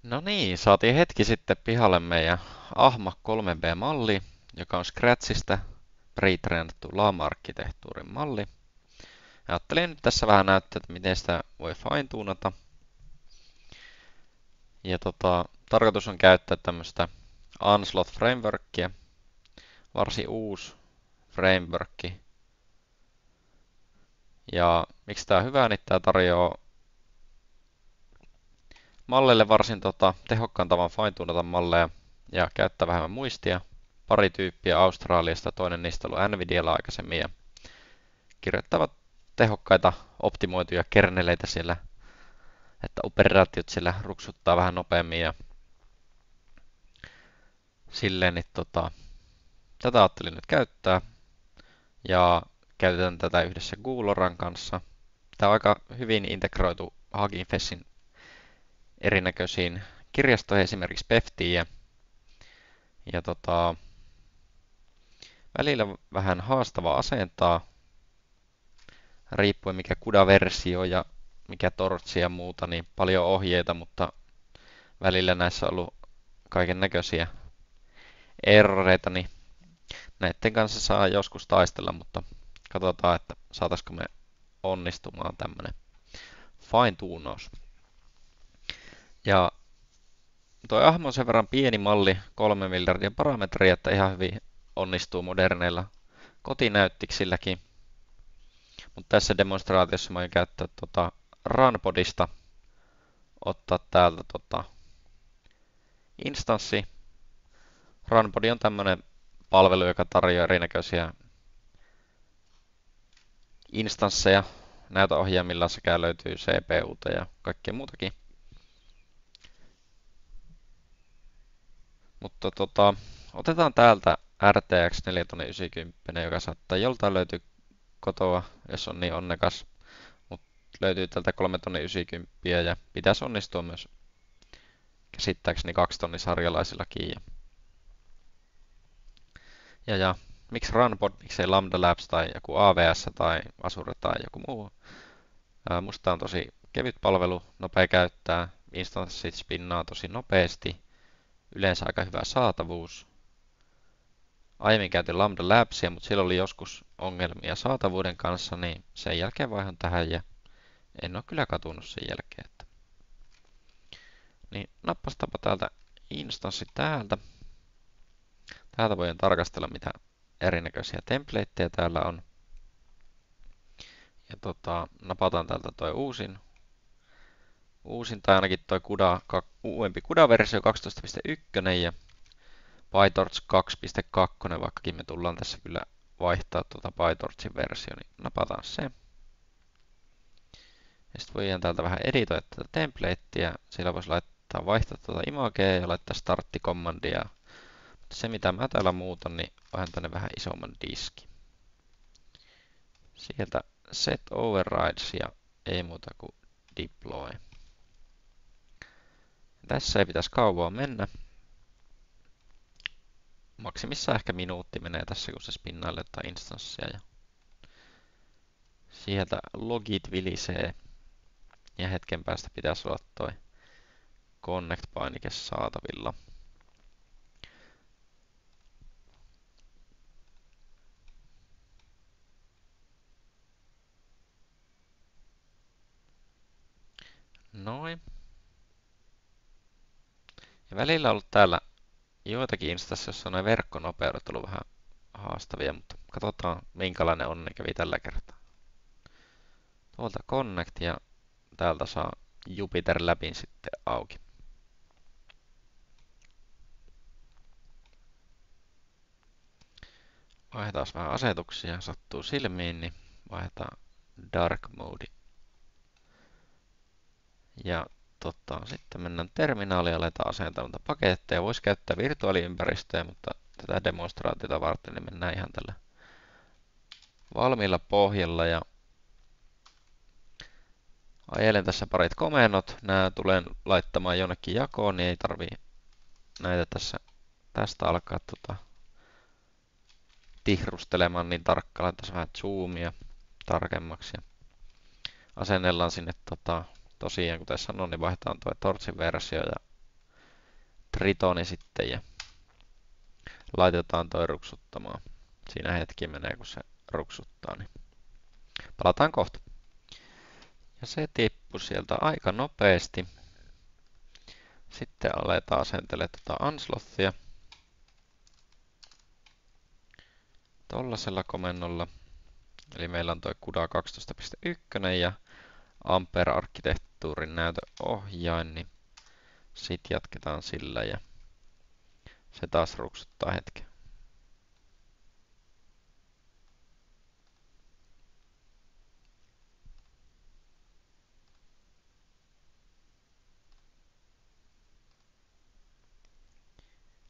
No niin, saatiin hetki sitten pihalle meidän Ahma 3B-malli, joka on Scratchista pre-treenattu laama-arkkitehtuurin malli. Ajattelin nyt tässä vähän näyttää, että miten sitä voi fine-tunata. Ja tarkoitus on käyttää tämmöistä Unslot frameworkia, varsin uusi frameworkki. Ja miksi tää on hyvä, niin tää tarjoaa malleille varsin tehokkaan tavan fine-tunata malleja ja käyttää vähemmän muistia. Pari tyyppiä Australiasta, toinen niistä on ollut Nvidialla aikaisemmin ja kirjoittavat tehokkaita optimoituja kerneleitä siellä, että operaatiot siellä ruksuttaa vähän nopeammin ja silleen, niin tätä ajattelin nyt käyttää ja käytetään tätä yhdessä Googloran kanssa. Tämä on aika hyvin integroitu Hugging Facein erinäköisiin kirjastoihin, esimerkiksi Peftiin ja välillä vähän haastava asentaa, riippuen mikä CUDA-versio ja mikä tortsi ja muuta, niin paljon ohjeita, mutta välillä näissä on ollut kaiken näköisiä erroreita, niin näiden kanssa saa joskus taistella, mutta katsotaan, että saataisiko me onnistumaan tämmönen fine-tuunaus. Ja toi Ahmo on sen verran pieni malli, 3 miljardia parametria, että ihan hyvin onnistuu moderneilla kotinäyttiksilläkin. Mutta tässä demonstraatiossa mä aion käyttää Runpodista, ottaa täältä instanssi. Runpod on tämmönen palvelu, joka tarjoaa erinäköisiä instansseja näytöohjaimilla sekä löytyy CPUta ja kaikkea muutakin. Mutta otetaan täältä RTX 4090, joka saattaa joltain löytyä kotoa, jos on niin onnekas. Mutta löytyy täältä 3090 ja pitäisi onnistua myös käsittääkseni 2 tonnin sarjalaisillakin. Ja miksi Runpod, miksei Lambda Labs tai joku AWS tai Azure tai joku muu. Musta on tosi kevyt palvelu, nopea käyttää, instanssit spinnaa tosi nopeasti, yleensä aika hyvä saatavuus. Aiemmin käytin Lambda Labsia, mutta sillä oli joskus ongelmia saatavuuden kanssa, niin sen jälkeen vaihan tähän ja en ole kyllä katunut sen jälkeen. Niin nappastapa täältä instanssi täältä. Täältä voidaan tarkastella mitä erinäköisiä templateja täällä on. Ja napataan täältä toi uusin tai ainakin toi uudempi CUDA-versio 12.1 ja PyTorch 2.2, vaikkakin me tullaan tässä kyllä vaihtaa PyTorchin versio, niin napataan se. Ja sitten voidaan täältä vähän editoida tätä templatea. Siellä voisi vaihtaa imagea ja laittaa startti-kommandia. Mutta se mitä mä täällä muutan, niin otan tänne vähän isomman diski. Sieltä set overrides ja ei muuta kuin deploy. Tässä ei pitäisi kauaa mennä. Maksimissaan ehkä minuutti menee tässä, kun se spinnailee jotain instanssia. Ja sieltä logit vilisee. Ja hetken päästä pitäisi olla toi connect-painike saatavilla. Noin. Ja välillä on ollut täällä joitakin instansseja, joissa on noin verkkonopeudet ollut vähän haastavia, mutta katsotaan minkälainen onni kävi tällä kertaa. Tuolta connect ja täältä saa Jupyter Labin sitten auki. Vaihdetaan vähän asetuksia, sattuu silmiin, niin vaihdetaan dark mode. Ja sitten mennään terminaaliin ja aletaan asentaa paketteja. Voisi käyttää virtuaaliympäristöjä, mutta tätä demonstraatiota varten niin mennään ihan tällä valmiilla pohjalla. Ja ajelen tässä parit komennot. Nämä tulen laittamaan jonnekin jakoon, niin ei tarvii näitä tästä alkaa tihrustelemaan niin tarkkaan. Tässä vähän zoomia tarkemmaksi. Ja asennellaan sinne tosiaan, kuten sanoin, niin vaihdetaan tuo Torchin versio ja Tritoni sitten ja laitetaan toi ruksuttamaan. Siinä hetki menee, kun se ruksuttaa, niin palataan kohta. Ja se tippui sieltä aika nopeasti. Sitten aletaan asentelemaan tätä Anslothia tollasella komennolla. Eli meillä on toi CUDA 12.1 ja Ampere-arkkitehtuurin näytöohjain, niin sit jatketaan sillä ja se taas ruksuttaa hetken.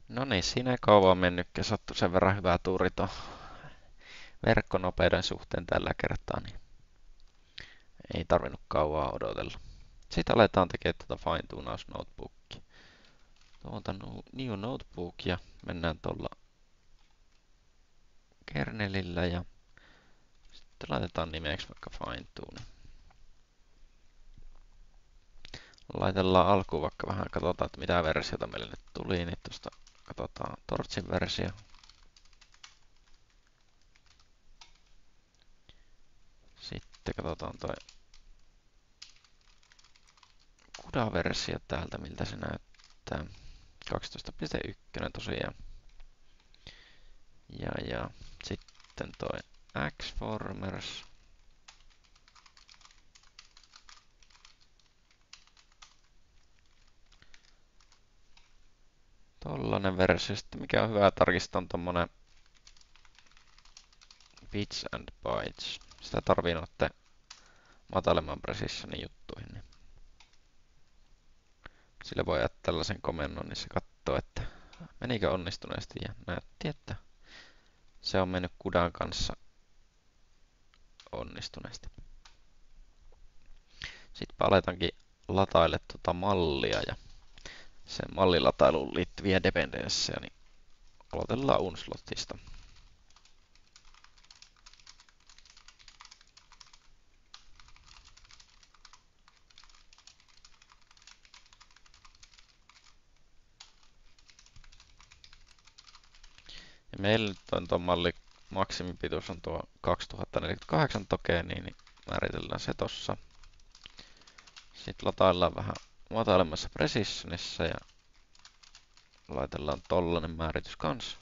No niin, siinä ei kauan mennytkään, sattui sen verran hyvää tuuri tuon verkkonopeuden suhteen tällä kertaa, niin ei tarvinnut kauaa odotella. Sitten aletaan tekemään tuota fine-tunaus notebookia. Tuolta new notebook ja mennään tuolla kernelillä ja sitten laitetaan nimeksi vaikka fine-tune. Laitellaan alkuun vaikka vähän, katsotaan, että mitä versiota meille nyt tuli, niin tuosta katsotaan Torchin versio. Sitten katsotaan toi CUDA-versio täältä, miltä se näyttää. 12.1 tosiaan. Ja sitten toi Xformers. Tollanen versio. Sitten mikä on hyvä tarkistaa on tommonen bits and bytes. Sitä tarvii noitten matalemman precisionin juttuihin. Niin sillä voi jättää tällaisen komennon, niin se katsoo, että menikö onnistuneesti ja näytti, että se on mennyt CUDAn kanssa onnistuneesti. Sitten aletaankin lataille tuota mallia ja sen mallilatailuun liittyviä dependenssejä, niin aloitellaan Unslothista. Ja meillä nyt on tuon mallin maksimipituus on tuo 2048 tokeenia, niin määritellään se tossa. Sitten lataillaan vähän matalemmassa precisionissa ja laitellaan tollanen määritys kans.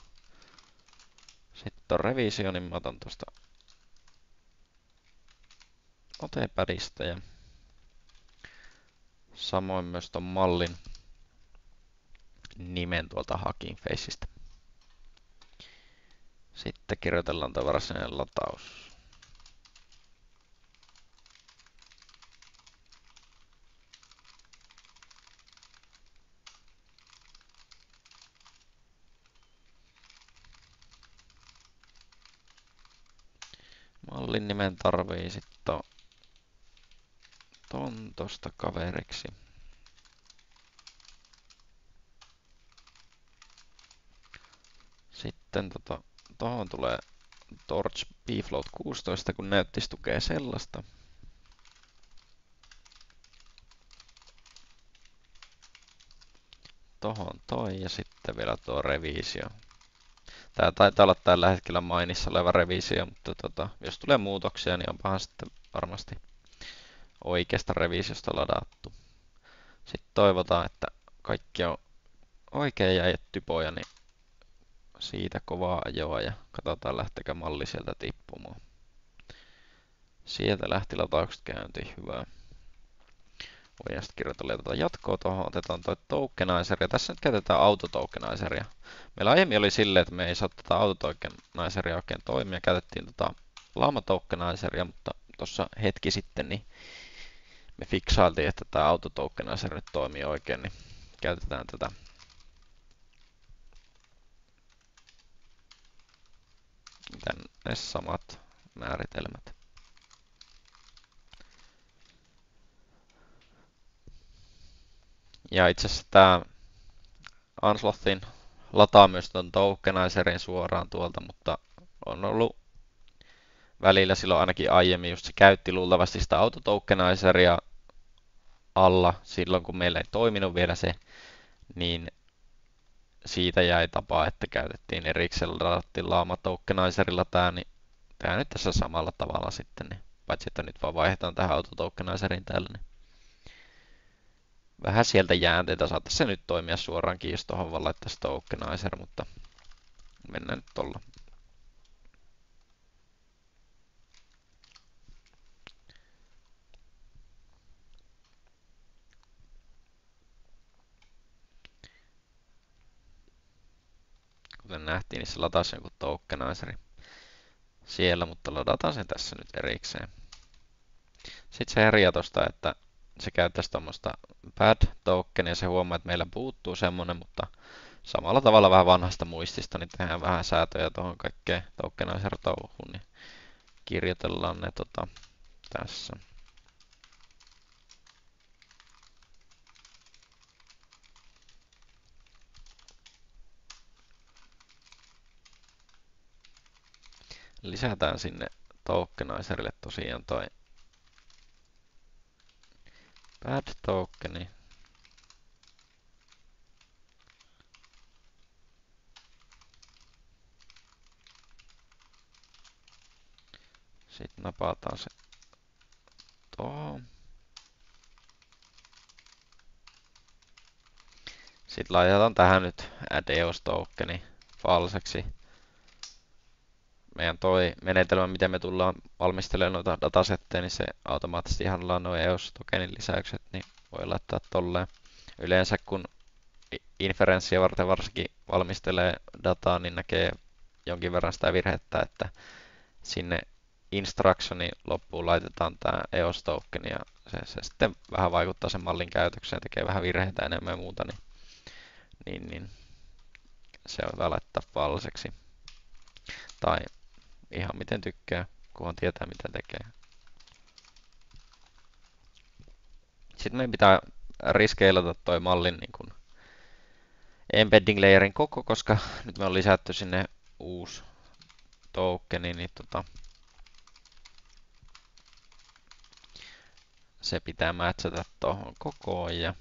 Sitten on revisio, niin mä otan tuosta Notepadista ja samoin myös ton mallin nimen tuolta Hugging Faceista. Sitten kirjoitellaan tuo varsinainen lataus. Mallin nimen tarvii sitten ton tosta kaveriksi. Sitten tohon tulee Torch bfloat 16, kun näyttis tukee sellaista. Tohon toi ja sitten vielä tuo revisio. Tää taitaa olla tällä hetkellä mainissa oleva revisio, mutta jos tulee muutoksia, niin onpahan sitten varmasti oikeasta revisiosta ladattu. Sitten toivotaan, että kaikki on oikein ja ei typoja, niin siitä kovaa ajoa ja katsotaan lähtekö malli sieltä tippumaan. Sieltä lähti lataukset käyntiin, hyvää. Voidaan sitten kirjoitella tätä jatkoa tuohon, otetaan toi tokenizer ja tässä nyt käytetään autotokenizeria. Meillä aiemmin oli silleen, että me ei saa tätä autotokenizeria oikein toimia, käytettiin Llama tokenizeria, mutta tuossa hetki sitten niin me fiksailtiin, että tämä autotokenizer nyt toimii oikein, niin käytetään tätä. Tänne samat määritelmät. Ja itse asiassa tämä Unslothin lataa myös tuon tokenizerin suoraan tuolta, mutta on ollut välillä silloin ainakin aiemmin just se käytti luultavasti sitä autotokenizeria alla silloin kun meillä ei toiminut vielä se, niin siitä jäi tapa, että käytettiin erikseen ladattiin Llama Tokenizerilla tää, niin tää nyt tässä samalla tavalla sitten, niin paitsi että nyt vaan vaihdetaan tähän autotokenizeriin täällä, niin vähän sieltä jäänteitä saattaisi se nyt toimia suoraankin, jos tuohon vaan laittaisi tokenizer, mutta mennään nyt tolla. Kuten nähtiin, niin se latasi joku tokenizeri siellä, mutta ladataan sen tässä nyt erikseen. Sitten se herjaa tosta, että se käyttäisi tuommoista bad tokenia ja se huomaa, että meillä puuttuu semmonen, mutta samalla tavalla vähän vanhasta muistista, niin tehdään vähän säätöjä tuohon kaikkeen tokenizer-touhuun, niin kirjoitellaan ne tässä. Lisätään sinne tokenizerille tosiaan toi bad tokeni. Sitten napataan se tuohon. Sitten laitetaan tähän nyt add-eos tokeni falseksi. Meidän toi menetelmä, miten me tullaan valmistelemaan noita datasetteja, niin se automaattisesti handlaa nuo EOS-tokenin lisäykset, niin voi laittaa tolleen. Yleensä kun inferenssiä varten varsinkin valmistelee dataa, niin näkee jonkin verran sitä virhettä, että sinne instructionin loppuun laitetaan tämä EOS-token ja se sitten vähän vaikuttaa sen mallin käytökseen, tekee vähän virheitä enemmän ja muuta, niin se on hyvä laittaa falseksi. Tai ihan miten tykkää, kunhan tietää mitä tekee. Sitten meidän pitää riskeilata toi mallin niin kuin embedding layerin koko, koska nyt me on lisätty sinne uusi tokeni, niin se pitää matchata tuohon kokoon ja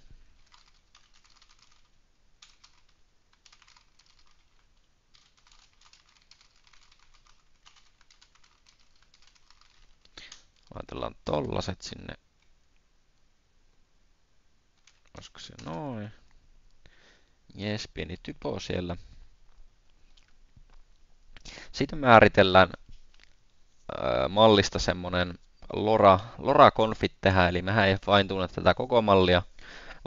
laitellaan tollaset sinne. Olisiko se noin? Jes, pieni typo siellä. Sitten määritellään mallista semmonen LoRa-config tehdään, eli mehän ei fine tätä koko mallia,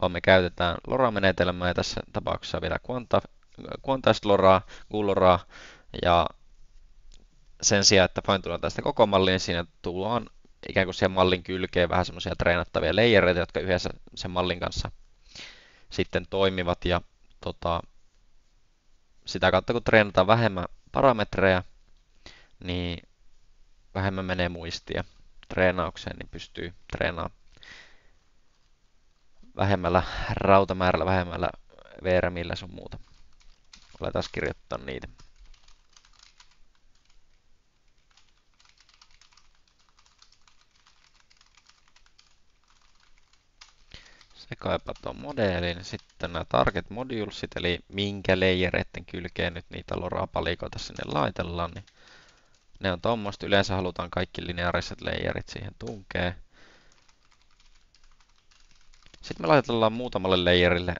vaan me käytetään LoRa-menetelmää ja tässä tapauksessa vielä quantized LoRa, QLoRa ja sen sijaan, että fine tästä koko mallia, niin siinä tullaan ikään kuin siihen mallin kylkeen vähän semmoisia treenattavia layereita, jotka yhdessä sen mallin kanssa sitten toimivat ja sitä kautta kun treenataan vähemmän parametreja, niin vähemmän menee muistia treenaukseen, niin pystyy treenaamaan vähemmällä rautamäärällä, vähemmällä VRMillä sun muuta. Aletaan kirjoittaa niitä. Sekaipa tuon modeelin. Sitten nämä target modulesit, eli minkä layereiden kylkeen nyt niitä LoRa-palikoita sinne laitellaan, niin ne on tuommoista. Yleensä halutaan kaikki lineaariset layerit siihen tunkeen. Sitten me laitellaan muutamalle layerille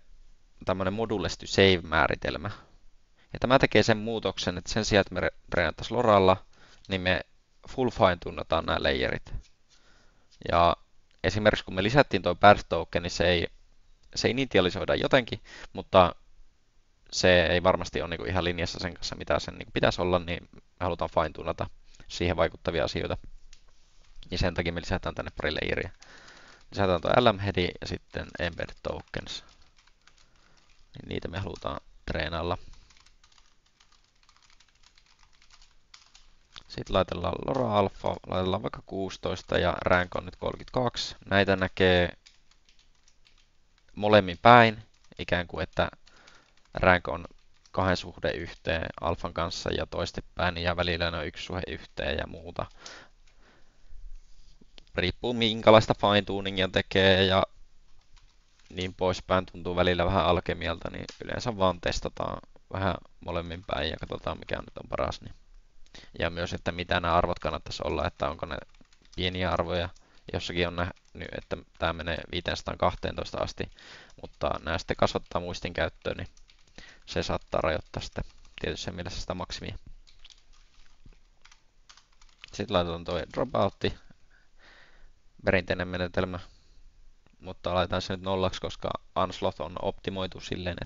tämmönen modules to save-määritelmä. Ja tämä tekee sen muutoksen, että sen sijaan, että me treenattaisiin LoRalla, niin me full fine-tunnataan nämä layerit. Ja esimerkiksi kun me lisättiin tuo bad token, niin se initialisoida jotenkin, mutta se ei varmasti ole niinku ihan linjassa sen kanssa, mitä sen niinku pitäisi olla, niin me halutaan fine-tunata siihen vaikuttavia asioita. Ja sen takia me lisätään tänne pari layeria. Lisätään tuo lm-headi ja sitten embed tokens. Niin niitä me halutaan treenailla. Sitten laitellaan LoRa alfa, laitellaan vaikka 16 ja rank on nyt 32. Näitä näkee molemmin päin, ikään kuin että rank on 2 suhde yhteen alfan kanssa ja toistepäin ja välillä ne on 1 suhde yhteen ja muuta. Riippuu minkälaista fine-tuningia tekee ja niin poispäin tuntuu välillä vähän alkemialta, niin yleensä vaan testataan vähän molemmin päin ja katsotaan mikä nyt on paras. Niin. Ja myös, että mitä nämä arvot kannattaisi olla, että onko ne pieniä arvoja. Jossakin on nähnyt, että tämä menee 512 asti, mutta nämä sitten kasvattaa muistin käyttöön, niin se saattaa rajoittaa sitten tietyssä mielessä sitä maksimia. Sitten laitetaan tuo dropoutti, perinteinen menetelmä, mutta laitetaan se nyt nollaksi, koska Onslaught on optimoitu silleen,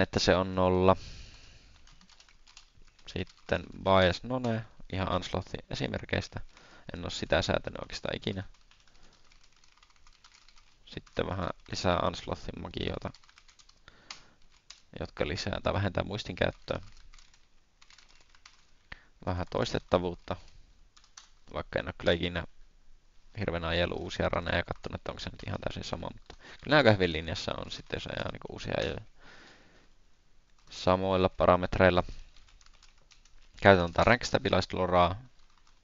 että se on 0. Sitten bias none, ihan Onslaughthin esimerkeistä. En ole sitä säätänyt oikeastaan ikinä. Sitten vähän lisää Onslaughthin magioita, jotka lisää tai vähentää muistin käyttöä. Vähän toistettavuutta, vaikka en ole kyllä ikinä hirveänä ajellut uusia raneja ja katsonut, että onko se nyt ihan täysin sama, mutta kyllä aika hyvin linjassa on sitten, jos ajaa niin uusia ajoja samoilla parametreilla. Käytetään Rank Stabilized Loraa,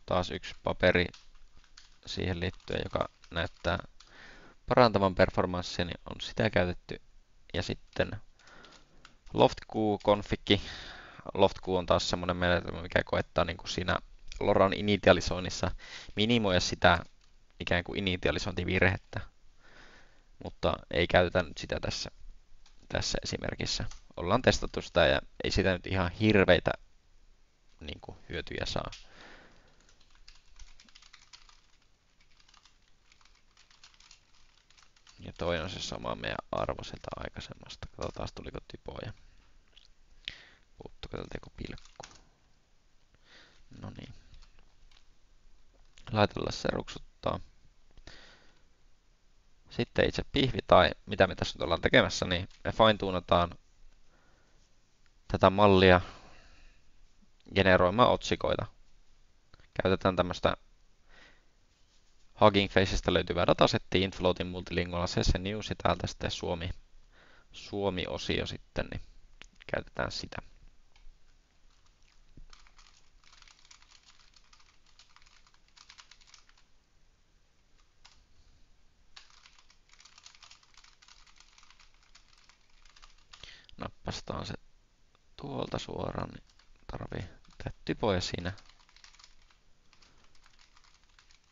taas yksi paperi siihen liittyen, joka näyttää parantavan performanssia, niin on sitä käytetty. Ja sitten LoftQ-konfikki. LoftQ on taas semmoinen menetelmä, mikä koettaa niin kuin siinä Loran initialisoinnissa minimoida sitä ikään kuin initialisointivirhettä, mutta ei käytetä nyt sitä tässä esimerkissä. Ollaan testattu sitä ja ei sitä nyt ihan hirveitä niin kuin hyötyjä saa. Ja toi on se sama meidän arvo sieltä aikaisemmasta. Katsotaan tuliko typoja. Puuttuko tältä joku pilkku. No niin. Laitella se ruksuttaa. Sitten itse pihvi tai mitä me tässä nyt ollaan tekemässä, niin me fine-tuunataan tätä mallia generoimaan otsikoita. Käytetään tämmöistä Hugging Faceista löytyvää datasettia Infloatin multilingualla CC News ja täältä sitten Suomi-osio sitten, niin käytetään sitä. Nappastaan se tuolta suoraan, niin tarvii tehdä typoja siinä.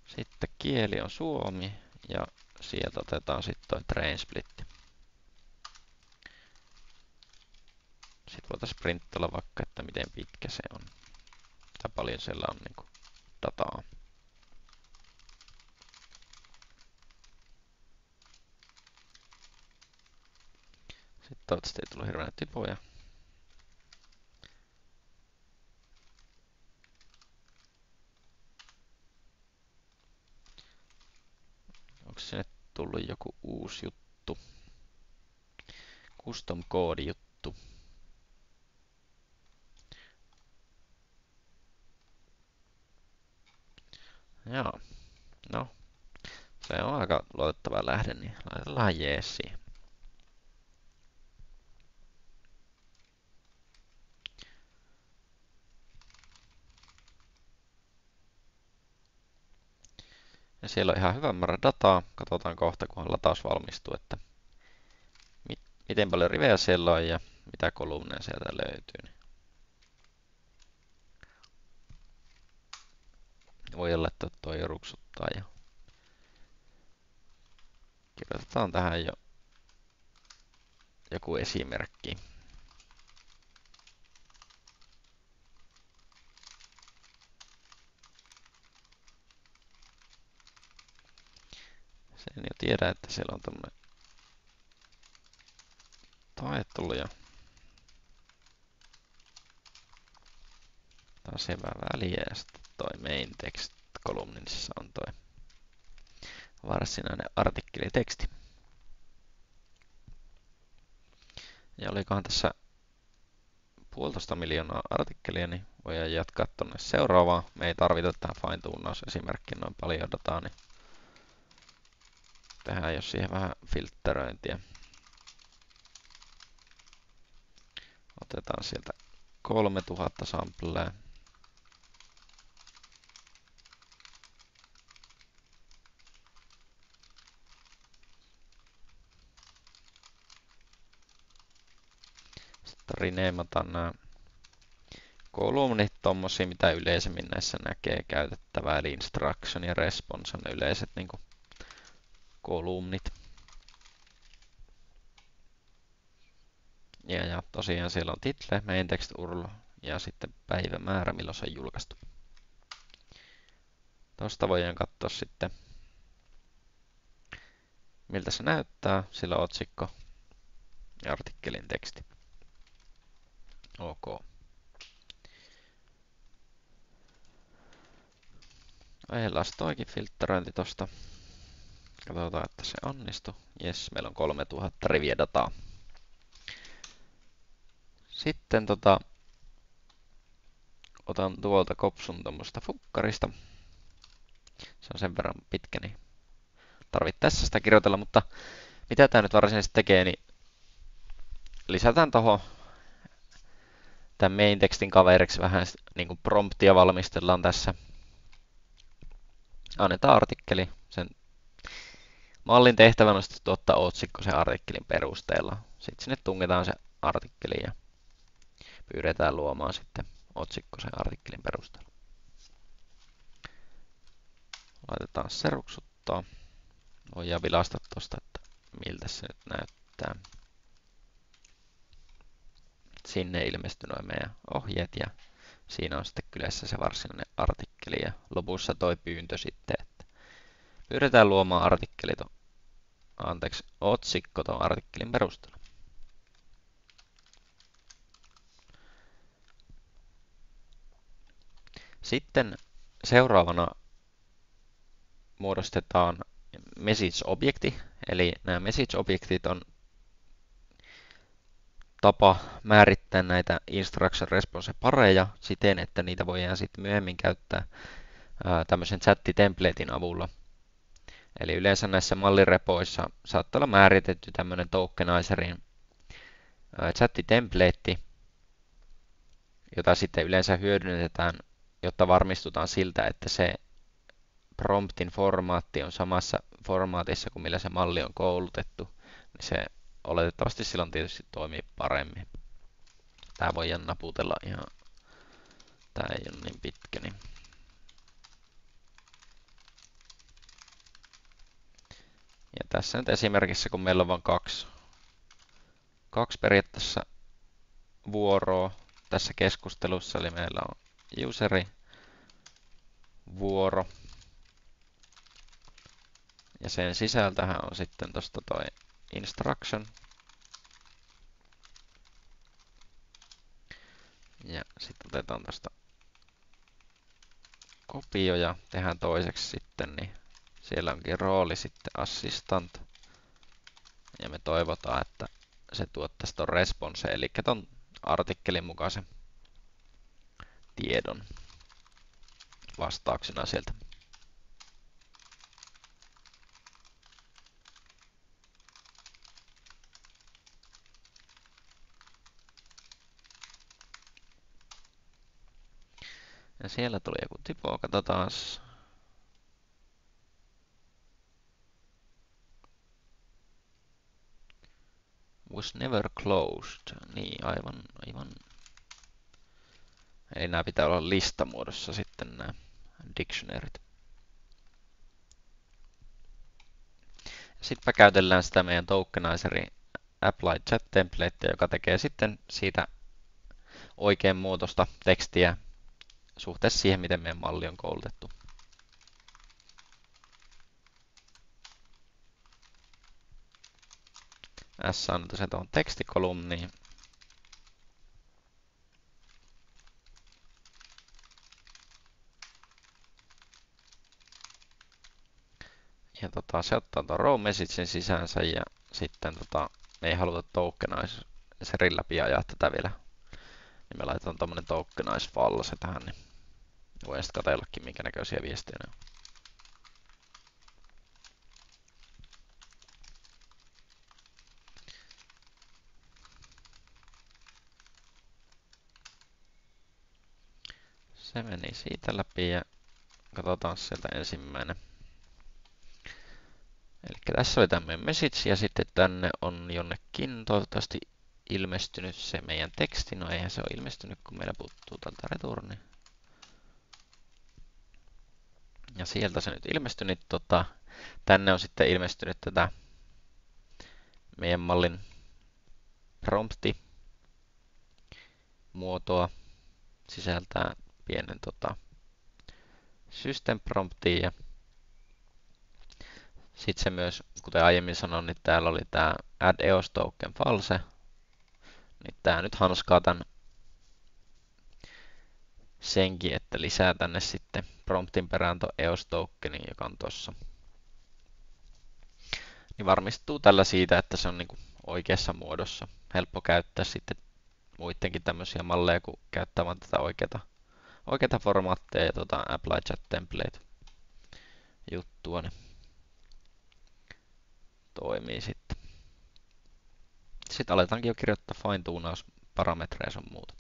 Sitten kieli on suomi ja sieltä otetaan sitten toi train splitti. Sitten voitaisiin printtalla vaikka, että miten pitkä se on. Tai paljon siellä on niinku dataa. Sitten toivottavasti ei tullut hirveänä typoja. Onko sinne tullut joku uusi juttu? Custom code juttu. Joo. No. Se on aika luotettava lähde, niin laitetaan jees siihen. Ja siellä on ihan hyvä määrä dataa. Katsotaan kohta, kunhan lataus valmistuu, että miten paljon rivejä siellä on ja mitä kolumneja sieltä löytyy. Voi olla, että toi ruksuttaa ja kirjoitetaan tähän jo joku esimerkki. Sen jo tiedä, että siellä on tämmönen tae tullut ja taas hyvä väliä ja sitten toi main text kolumnissa on toi varsinainen artikkeliteksti. Ja olikohan tässä 1,5 miljoonaa artikkelia, niin voidaan jatkaa tonne seuraavaan. Me ei tarvita tähän fine-tuunausesimerkkiin noin paljon dataa, niin tehdään jos siihen vähän filtteröintiä. Otetaan sieltä 3000 samplea. Renamataan nämä kolumnit tommosia, mitä yleisemmin näissä näkee käytettävää, eli instruction ja response on ne yleiset niin kuin kolumnit. Ja tosiaan siellä on title, main text URL ja sitten päivämäärä, milloin se on julkaistu. Tuosta voidaan katsoa sitten, miltä se näyttää. Sillä on otsikko ja artikkelin teksti. OK. Ajellaan toikin filtteröinti tosta. Katsotaan, että se onnistuu. Jes, meillä on 3000 riviä dataa. Sitten otan tuolta kopsun tuommoista fukkarista. Se on sen verran pitkä, niin tarvittaessa sitä kirjoitella, mutta mitä tämä nyt varsinaisesti tekee, niin lisätään tuohon tämän main tekstin kaveriksi vähän niin kuin promptia valmistellaan tässä. Annetaan artikkeli. Sen mallin tehtävänä on sitten tuottaa otsikko sen artikkelin perusteella. Sitten sinne tungetaan se artikkeli ja pyydetään luomaan sitten otsikko sen artikkelin perusteella. Laitetaan se ruksuttaa. Voidaan vilastaa tuosta, että miltä se nyt näyttää. Sinne ilmestyy noin meidän ohjeet ja siinä on sitten kylässä se varsinainen artikkeli ja lopussa toi pyyntö sitten, että pyydetään luomaan otsikko tuon artikkelin perusteella. Sitten seuraavana muodostetaan message-objekti, eli nämä message-objektit on tapa määrittää näitä instruction response pareja siten, että niitä voidaan sitten myöhemmin käyttää tämmöisen chat-templatein avulla. Eli yleensä näissä mallirepoissa saattaa olla määritetty tämmöinen tokenizerin chat-template, jota sitten yleensä hyödynnetään, jotta varmistutaan siltä, että se promptin formaatti on samassa formaatissa kuin millä se malli on koulutettu, niin se oletettavasti silloin tietysti toimii paremmin. Tää voidaan naputella ihan, tää ei ole niin pitkä. Niin. Ja tässä nyt esimerkissä, kun meillä on vain kaksi periaatteessa vuoroa tässä keskustelussa, eli meillä on useri vuoro. Ja sen sisältähän on sitten tuosta toi instruction. Ja sitten otetaan tuosta kopio ja tehdään toiseksi sitten, niin siellä onkin rooli sitten assistant. Ja me toivotaan, että se tuottaisi ton response, eli ton artikkelin mukaisen tiedon vastauksena sieltä. Ja siellä tuli joku typo, katsotaan. Was never closed. Niin, aivan. Eli nämä pitää olla listamuodossa sitten nämä dictionaryt. Sitten käytellään sitä meidän tokenizerin apply chat templatea, joka tekee sitten siitä oikein muotoista tekstiä suhteessa siihen, miten meidän malli on koulutettu. S on se tuohon tekstikolumniin. Ja se ottaa tuon row messagein sisäänsä ja sitten me ei haluta tokenizerin läpi ajaa tätä vielä. Niin me laitetaan tommonen tokenize false tähän, niin voin sitten katsellakin minkä näköisiä viestejä ne on. Se meni siitä läpi ja katsotaan sieltä ensimmäinen. Eli tässä oli tämmöinen message ja sitten tänne on jonnekin toivottavasti ilmestynyt se meidän teksti. No eihän se ole ilmestynyt, kun meillä puuttuu tältä returni. Ja sieltä se nyt ilmestyi, niin tänne on sitten ilmestynyt tätä meidän mallin prompti muotoa. Sisältää pienen system promptin ja sitten se myös, kuten aiemmin sanoin, niin täällä oli tämä add EOS token false. Niin tää nyt hanskaa tän senkin, että lisää tänne sitten promptin perään tuon EOS tokenin, joka on tossa. Niin varmistuu tällä siitä, että se on niinku oikeassa muodossa. Helppo käyttää sitten muidenkin tämmöisiä malleja, kun käyttää vaan tätä oikeata formaatteja ja apply chat template juttua, niin toimii sitten. Sitten aletaankin jo kirjoittaa fine-tuunausparametreja sun muuta.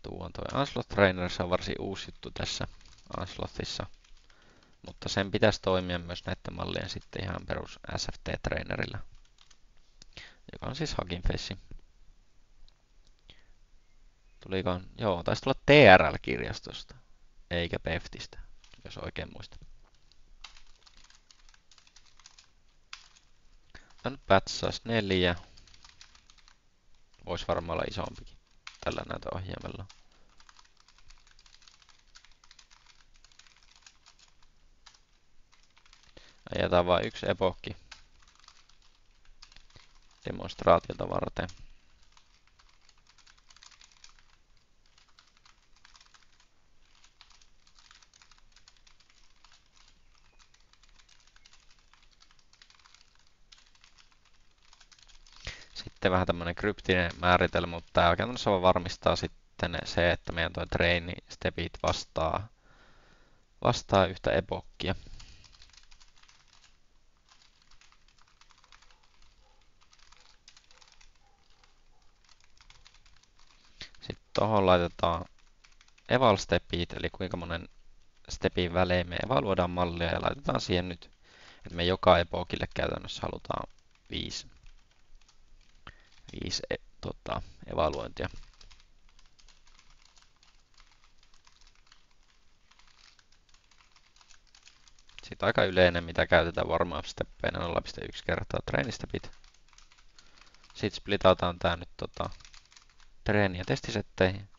Tuo on toi Ansloth Trainer, se on varsin uusi juttu tässä Anslothissa. Mutta sen pitäisi toimia myös näiden mallien sitten ihan perus SFT-trainerilla, joka on siis Hugging Face. Tuliko? Joo, taisi tulla TRL-kirjastosta, eikä Peftistä, jos oikein muistan. Tämä nyt patchas 4. Voisi varmaan olla isompikin tällä näytöohjelmalla. Ajetaan vain yksi epokki demonstraatiota varten. Sitten vähän tämmönen kryptinen määritelmä, mutta tää käytännössä vaan varmistaa sitten se, että meidän toi train stepit vastaa yhtä epokkia. Sitten tuohon laitetaan eval stepit, eli kuinka monen stepin välein me evaluoidaan mallia ja laitetaan siihen nyt, että me joka epokille käytännössä halutaan 5 evaluointia. Sitten aika yleinen, mitä käytetään warm-up-steppeinä 0,1 kertaa train stepit. Sitten splitataan tää nyt treeni- ja testisetteihin.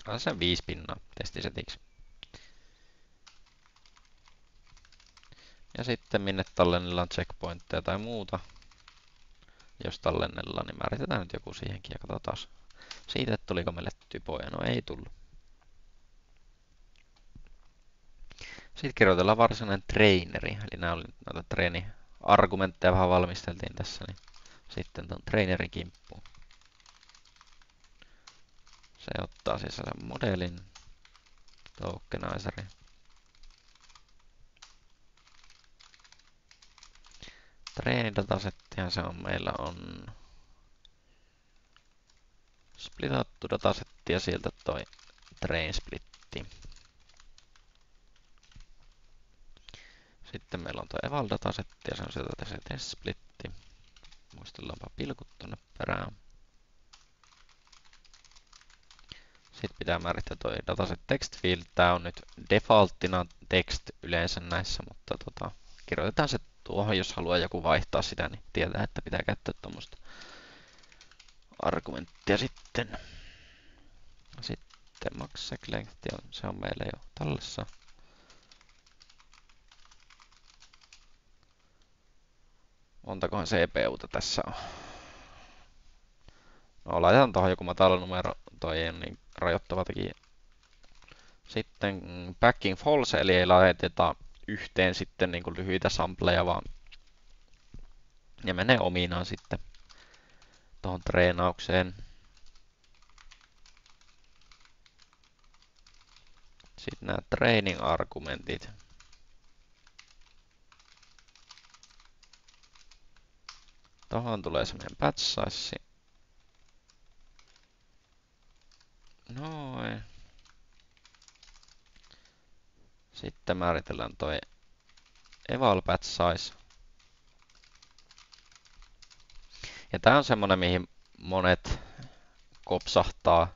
On sen 5 pinnaa testisetiksi. Ja sitten minne tallennellaan checkpointteja tai muuta. Jos tallennellaan, niin määritetään nyt joku siihenkin ja katsotaan siitä, että tuliko meille typoja. No ei tullut. Sitten kirjoitellaan varsinainen traineri. Eli nämä oli noita treeni-argumentteja vähän valmisteltiin tässä. Niin sitten tuon trainerin kimppuun. Se ottaa sisällä modelin, tokenizeri. Treenidatasettihan se on. Meillä on splitattu datasetti ja sieltä toi train splitti. Sitten meillä on tuo eval datasetti ja se on sieltä se test splitti. Muistellaanpa pilkut tonne perään. Sitten pitää määrittää toi dataset text field. Tää on nyt defaulttina text yleensä näissä, mutta kirjoitetaan se tuohon, jos haluaa joku vaihtaa sitä, niin tietää, että pitää käyttää tuommoista argumenttia sitten. Sitten max sec length, se on meillä jo tallessa. Montakohan CPUta tässä on? No, laitetaan tuohon joku matala numero, toi ei ole niin rajoittava tekijä. Sitten packing false, eli ei laiteta yhteen sitten niin kuin lyhyitä sampleja, vaan ne menee ominaan sitten tuohon treenaukseen. Sitten nämä training argumentit. Tohon tulee semmonen batch size. Noin. Sitten määritellään toi eval batch size. Ja tää on semmonen, mihin monet kopsahtaa.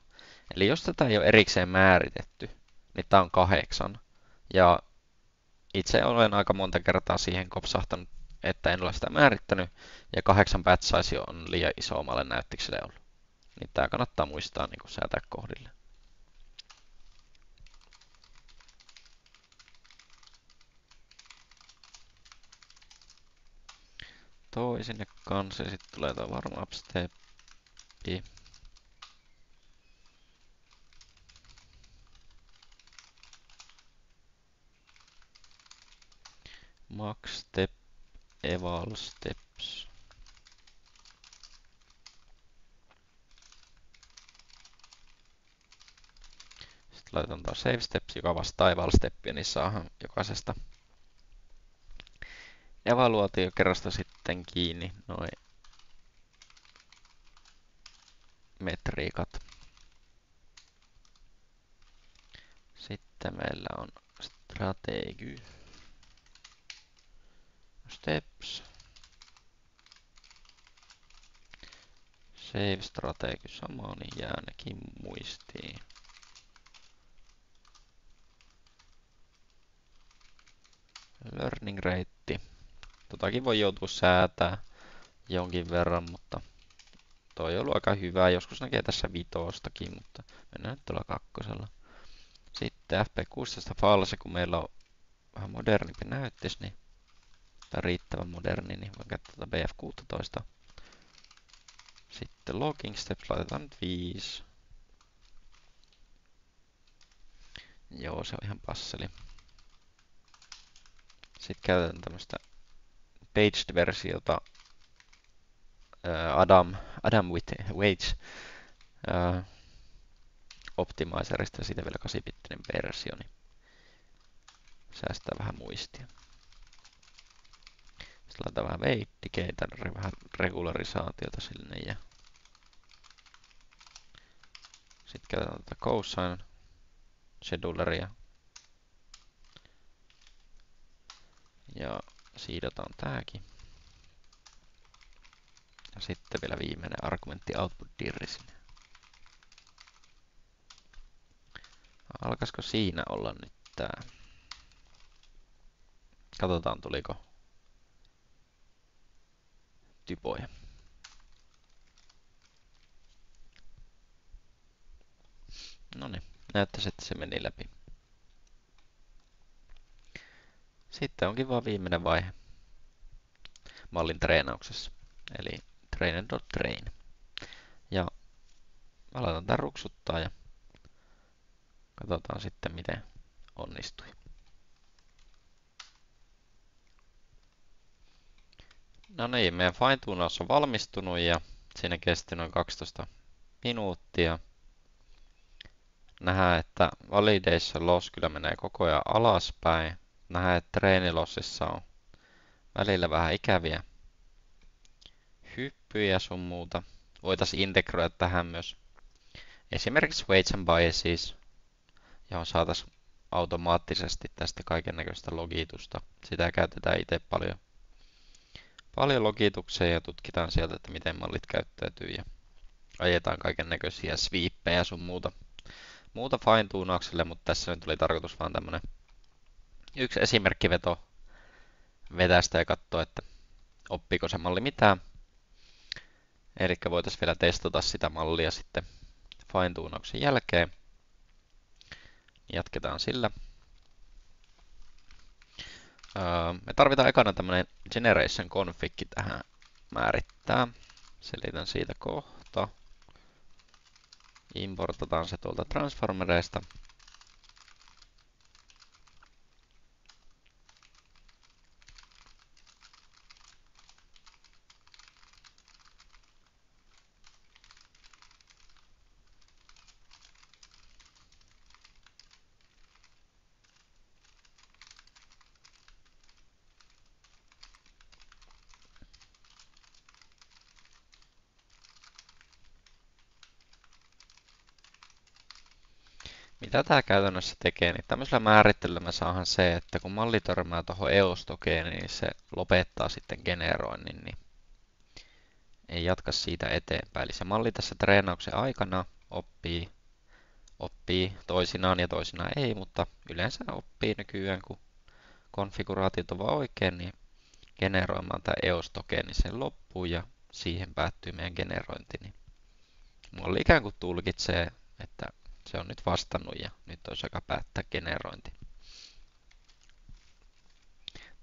Eli jos tätä ei ole erikseen määritetty, niin tää on 8. Ja itse olen aika monta kertaa siihen kopsahtanut, että en ole sitä määrittänyt. Ja 8 batch size on liian iso omalle näyttikselle ollut. Niin tää kannattaa muistaa niin säätää kohdille. Toi sinne kanssa ja sitten tulee tuo warm up steppi. Max step, eval steps. Sitten laitetaan tuo save steps, joka vastaa eval steppia, niin saadaan jokaisesta evaluaatiokerrasta sitten kiinni noin metriikat. Sitten meillä on strategy. Steps. Save strategy sama, niin jää nekin muistiin. Learning rate. Totakin voi joutua säätää jonkin verran, mutta toi on ollut aika hyvä. Joskus näkee tässä vitostakin, mutta mennään nyt tuolla kakkosella. Sitten FP16 false, kun meillä on vähän modernimpi näyttis, niin tai riittävän moderni, niin voin käyttää tätä BF16. Sitten logging steps laitetaan nyt 5. Joo, se on ihan passeli. Sitten käytetään tämmöstä paged-versiota Adam with Weights optimizerista ja siitä vielä 8-bittinen versio, niin säästää vähän muistia. Sitten laitetaan vähän weight-dikeitä, vähän regularisaatiota sinne ja sitten käytetään tätä cosine scheduleria ja siidataan tääkin. Ja sitten vielä viimeinen argumentti output dirri sinne. Alkaisiko siinä olla nyt tää? Katsotaan tuliko typoja. Noniin, näyttäisi, että se meni läpi. Sitten onkin vaan viimeinen vaihe mallin treenauksessa. Eli trainer.train. Ja aletaan tän ruksuttaa ja katsotaan sitten miten onnistui. No niin, meidän fine-tunaus on valmistunut ja siinä kesti noin 12 minuuttia. Nähdään, että validation loss kyllä menee koko ajan alaspäin. Nähdään, että treenilossissa on välillä vähän ikäviä hyppyjä sun muuta. Voitaisiin integroida tähän myös esimerkiksi weights and biases, johon saataisiin automaattisesti tästä kaiken näköistä logitusta. Sitä käytetään itse paljon logitukseen ja tutkitaan sieltä, että miten mallit käyttäytyy ja ajetaan kaiken näköisiä sweepejä sun muuta fine-tunaukselle, mutta tässä nyt oli tarkoitus vaan tämmönen yksi esimerkkiveto vetästä ja katsoa, että oppiiko se malli mitään. Eli voitaisiin vielä testata sitä mallia sitten fine-tunauksen jälkeen. Jatketaan sillä. Me tarvitaan ekana tämmönen generation config tähän määrittää. Selitän siitä kohta. Importataan se tuolta transformereista. mitä tämä käytännössä tekee, niin tämmöisellä määrittelyllä me saadaan se, että kun malli törmää tuohon eostokeen, niin se lopettaa sitten generoinnin, niin ei jatka siitä eteenpäin. Eli se malli tässä treenauksen aikana oppii toisinaan ja toisinaan ei, mutta yleensä oppii nykyään, kun konfiguraatiot on vaan oikein, niin generoimaan tämä eostoke, niin se loppuu ja siihen päättyy meidän generointi. Niin malli ikään kuin tulkitsee, että se on nyt vastannut ja nyt olisi aika päättää generointi.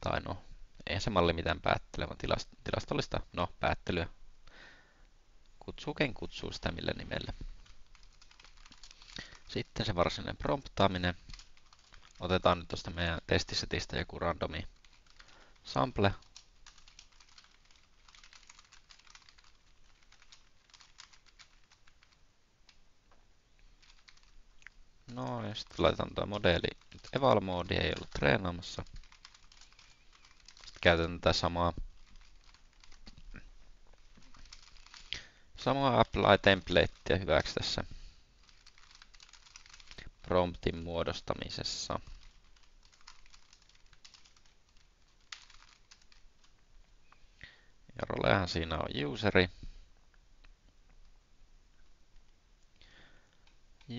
Tai no, ei se malli mitään päättele, vaan tilastollista päättelyä. Kutsuu sitä millä nimellä. Sitten se varsinainen promptaaminen. Otetaan nyt tuosta meidän testisetistä joku randomi sample. No ja sitten laitetaan tuo modeeli nyt eval-moodi, ei ollut treenaamassa. Sitten käytetään tätä samaa apply templatea hyväksi tässä promptin muodostamisessa. Ja rolehan siinä on useri.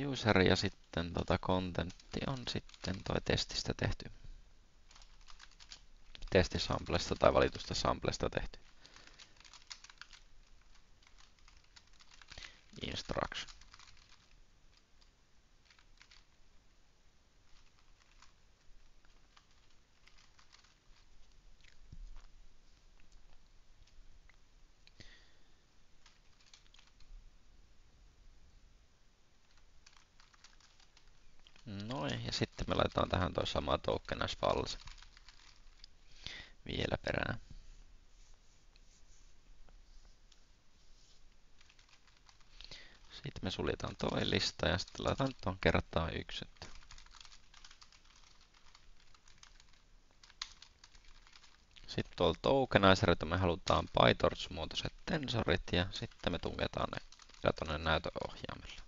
Useri ja sitten contentti on sitten toi testistä tehty. Testisamplesta tai valitusta samplesta tehty. Instruction. Noin, ja sitten me laitetaan tähän toi sama token as false vielä perään. Sitten me suljetaan toi lista ja sitten laitetaan tuon kertaa 1. Sitten tuolla tokenizerita me halutaan PyTorch-muotoiset tensorit ja sitten me tunketaan ne tuonne näytöohjaimelle.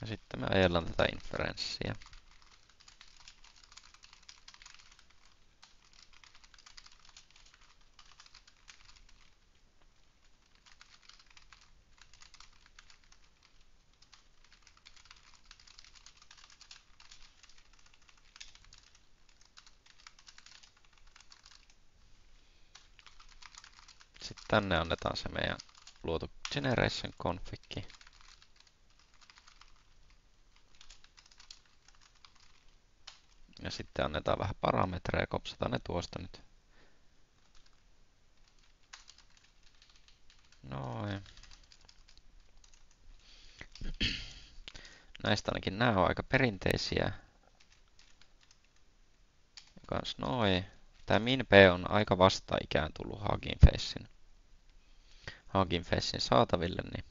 Ja sitten me ajellaan tätä inferenssiä. Sitten tänne annetaan se meidän luotu generation config. Ja sitten annetaan vähän parametreja, kopsataan ne tuosta nyt. Noin. Näistä ainakin nämä on aika perinteisiä. Kans noin. Tää min p on aika vastaan tullut Hugging Facein saataville, niin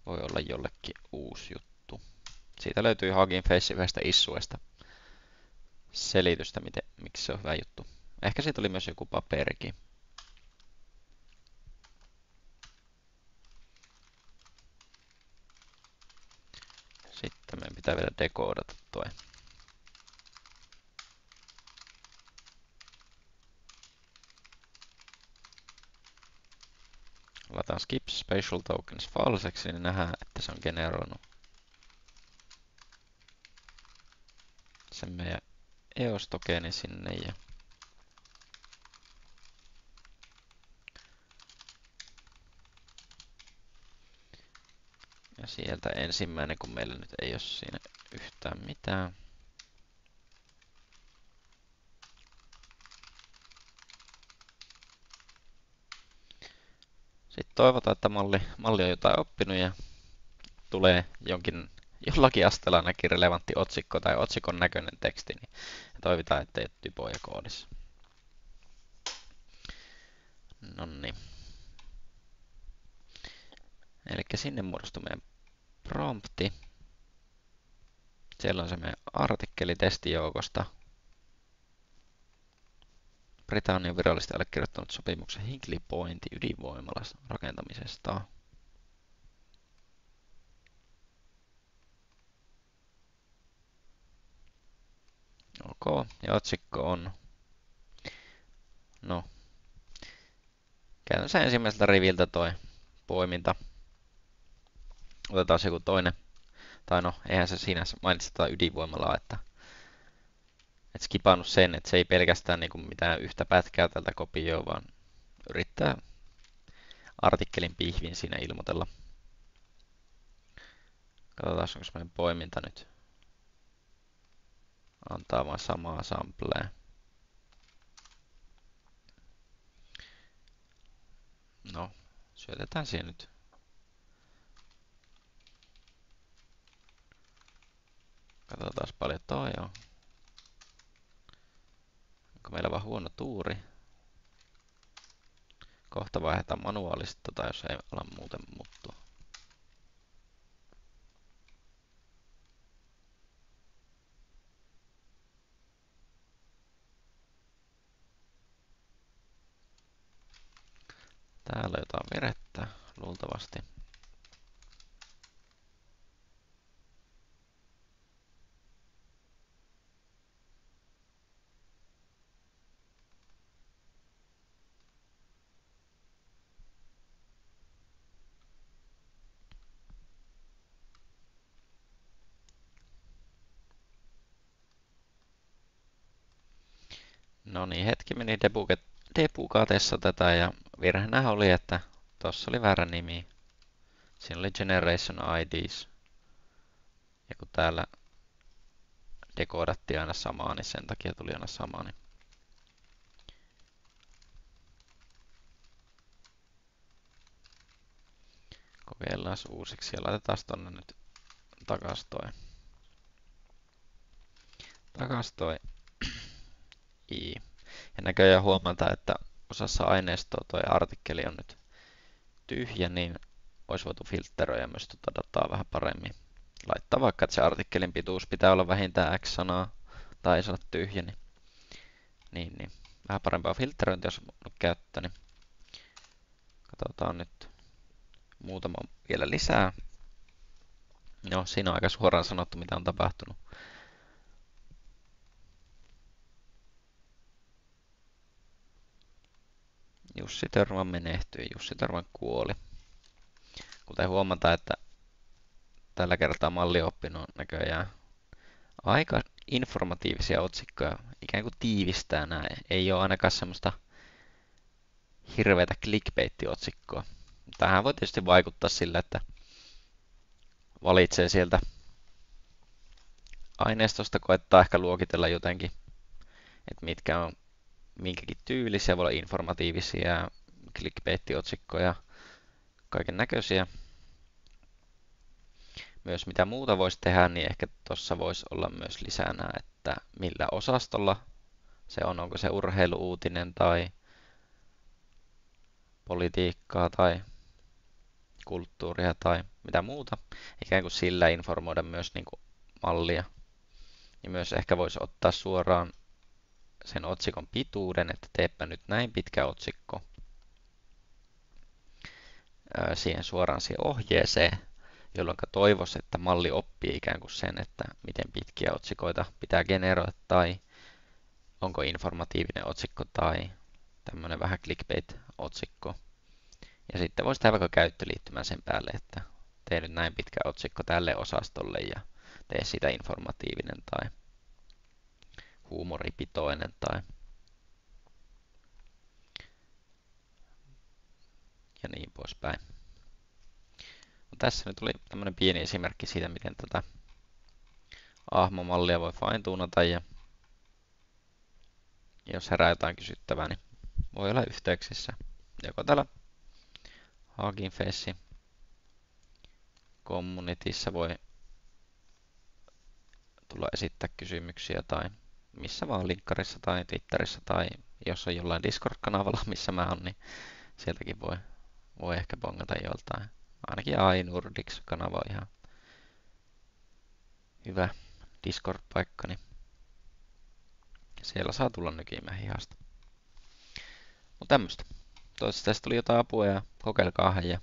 voi olla jollekin uusi juttu. Siitä löytyy Hugging Face yhdestä issuesta selitystä, miksi se on hyvä juttu. Ehkä siitä oli myös joku paperikin. Sitten meidän pitää vielä dekoodata toi. Laitetaan skip spatial tokens falseksi, niin nähdään, että se on generoinut sen meidän eos-tokeni sinne. Ja sieltä ensimmäinen, kun meillä nyt ei ole siinä yhtään mitään. Sitten toivotaan, että malli on jotain oppinut ja tulee jollakin asteella ainakin relevantti otsikko tai otsikon näköinen teksti, niin toivotaan, että ei ole typoja koodissa. Noniin. Eli sinne muodostui meidän prompti. Siellä on se meidän artikkeli testijoukosta. Britannia on virallisesti allekirjoittanut sopimuksen Hinkley Pointin ydinvoimalan rakentamisesta. Ok, ja otsikko on, no, käytännössä ensimmäiseltä riviltä toi poiminta. Otetaan joku toinen, tai no, eihän se siinä mainitsi tätä ydinvoimalaa, että et skipannut sen, että se ei pelkästään niinku mitään yhtä pätkää tältä kopioi, vaan yrittää artikkelin pihvin siinä ilmoitella. Katsotaan, onko meidän poiminta nyt. Antaa vaan samaa samplea. No, syötetään siihen nyt. Katsotaan paljon toi on. Onko meillä vaan huono tuuri? Kohta vaihdetaan manuaalisesti tota, jos ei ala muuten muuttua. Täällä jotain verettä, luultavasti. No niin, hetki meni debugatessa tätä ja virheenä oli, että tossa oli väärä nimi. Siinä oli Generation IDs. Ja kun täällä dekoodattiin aina samaa, niin sen takia tuli aina sama. Niin kokeillaan uusiksi ja laitetaan tonne nyt takas toi i. Ja näköjään huomata, että osassa aineistoa toi artikkeli on nyt tyhjä, niin olisi voitu filtteröidä myös tuota dataa vähän paremmin. Laittaa vaikka, että se artikkelin pituus pitää olla vähintään x sanaa tai ei saa olla tyhjä, niin vähän parempaa filtteröintiä jos on käyttö, niin katsotaan nyt muutama vielä lisää. No, siinä on aika suoraan sanottu, mitä on tapahtunut. Jussi Törmän menehtyi, Jussi Törmän kuoli. Kuten huomataan, että tällä kertaa mallioppi on näköjään aika informatiivisia otsikkoja, ikään kuin tiivistää näin. Ei ole ainakaan semmoista hirveätä clickbait-otsikkoa. Tähän voi tietysti vaikuttaa sillä, että valitsee sieltä aineistosta, koettaa ehkä luokitella jotenkin, että mitkä on minkäkin tyylisiä, voi olla informatiivisia, clickbait-otsikkoja, kaiken näköisiä. Myös mitä muuta voisi tehdä, niin ehkä tuossa voisi olla myös lisänä, että millä osastolla se on, onko se urheiluuutinen tai politiikkaa tai kulttuuria tai mitä muuta. Ikään kuin sillä informoida myös niin kuin mallia. Ja myös ehkä voisi ottaa suoraan sen otsikon pituuden, että teepä nyt näin pitkä otsikko siihen suoraan siihen ohjeeseen, jolloin toivoisi, että malli oppii ikään kuin sen, että miten pitkiä otsikoita pitää generoida tai onko informatiivinen otsikko tai tämmöinen vähän clickbait-otsikko. Ja sitten voisi tehdä vaikka käyttöliittymän sen päälle, että tee nyt näin pitkä otsikko tälle osastolle ja tee siitä informatiivinen tai huumoripitoinen tai ja niin poispäin. No, tässä nyt oli tämmöinen pieni esimerkki siitä, miten tätä ahmomallia voi fine-tunata ja jos herää jotain kysyttävää, niin voi olla yhteyksissä. Joko täällä Hugging Face communityssä voi tulla esittää kysymyksiä tai missä vaan linkkarissa tai Twitterissä tai jos on jollain Discord-kanavalla, missä mä oon, niin sieltäkin voi ehkä bongata joltain. Ainakin iNordics-kanava on ihan hyvä Discord-paikka, niin siellä saa tulla nykimään hihasta. Mutta tämmöistä. Toivottavasti tästä tuli jotain apua ja kokeilkaa ja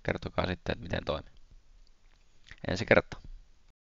kertokaa sitten, että miten toimii. Ensi kertaa.